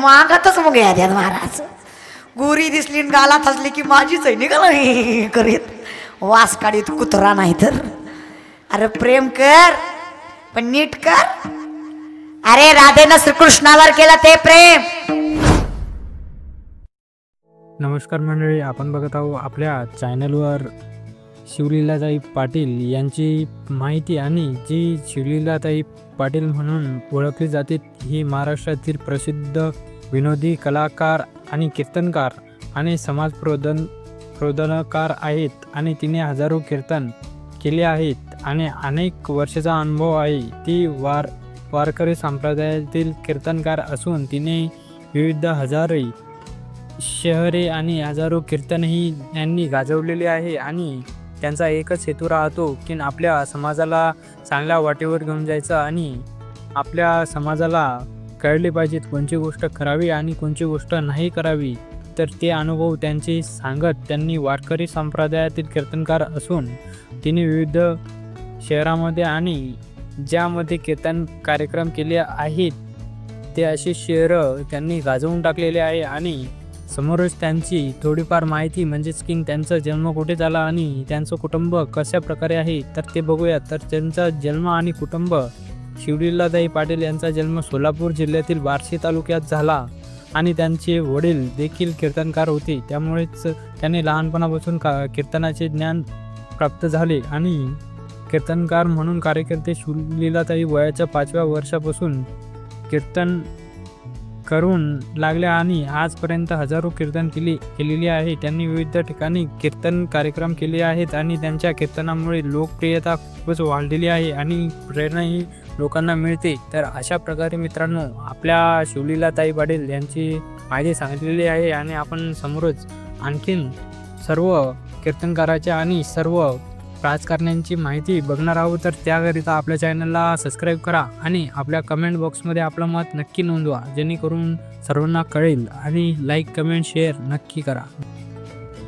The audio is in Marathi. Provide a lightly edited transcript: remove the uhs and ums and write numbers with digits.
मागातच मग याद्यात महाराज गोरी दिसली गालात असली की माझीच आहे निघाला करीत वास काढीत कुत्रा नाही तर अरे प्रेम कर पण नीट कर अरे राधेनं श्रीकृष्णावर केलं ते प्रेम। नमस्कार मंडळी, आपण बघत आहोत आपल्या चॅनलवर शिवलीलाताई पाटील यांची माहिती आणि जी शिवलीलाताई पाटील म्हणून ओळखली जाते ही महाराष्ट्रातील प्रसिद्ध विनोदी कलाकार आणि कीर्तनकार आणि समाज प्रबोधनकार आहेत आणि तिने हजारो कीर्तन केले आहेत आणि अनेक वर्षाचा अनुभव आहे। ती वारकरी संप्रदायातील कीर्तनकार असून तिने विविध हजारो शहरे आणि हजारो कीर्तनही यांनी गाजवलेले आहे आणि त्यांचा एकच हेतू राहतो की आपल्या समाजाला चांगल्या वाटेवर घेऊन जायचं आणि आपल्या समाजाला कळले पाहिजेत कोणती गोष्ट करावी आणि कोणती गोष्ट नाही करावी। तर ते अनुभव त्यांचे सांगत त्यांनी वारकरी संप्रदायातील कीर्तनकार असून तिने विविध शहरामध्ये आणि ज्यामध्ये कीर्तन कार्यक्रम केले आहेत ते असे शहरं त्यांनी गाजवून टाकलेले आहे आणि समोरच त्यांची थोडीफार माहिती म्हणजेच की त्यांचा जन्म कुठे झाला आणि त्यांचं कुटुंब कशा प्रकारे आहे तर ते बघूया। तर त्यांचा जन्म आणि कुटुंब शिवलीलाताई पाटील यांचा जन्म सोलापूर जिल्ह्यातील बार्शी तालुक्यात झाला आणि त्यांचे वडील देखील कीर्तनकार होते, त्यामुळेच त्यांनी लहानपणापासून कीर्तनाचे ज्ञान प्राप्त झाले आणि कीर्तनकार म्हणून कार्यकर्ते शिवलीलाताई वयाच्या 5व्या वर्षापासून कीर्तन करून लागल्या आणि आजपर्यंत हजारो कीर्तन केलेली आहे। त्यांनी विविध ठिकाणी कीर्तन कार्यक्रम केले आहेत आणि त्यांच्या कीर्तनामुळे लोकप्रियता खूपच वाढलेली आहे आणि प्रेरणाही लोकांना मिळते। तर अशा प्रकारे मित्रांनो आपल्या शिवलीलाताई पाटील यांची माहिती सांगितलेली आहे आणि आपण समोरच आणखीन सर्व कीर्तनकाराच्या आणि सर्व राजकारण्यांची माहिती बघणार आहोत। तर त्याकरिता आपल्या चॅनलला सबस्क्राईब करा आणि आपल्या कमेंट बॉक्समध्ये आपलं मत नक्की नोंदवा जेणेकरून सर्वांना कळेल आणि लाईक कमेंट शेअर नक्की करा।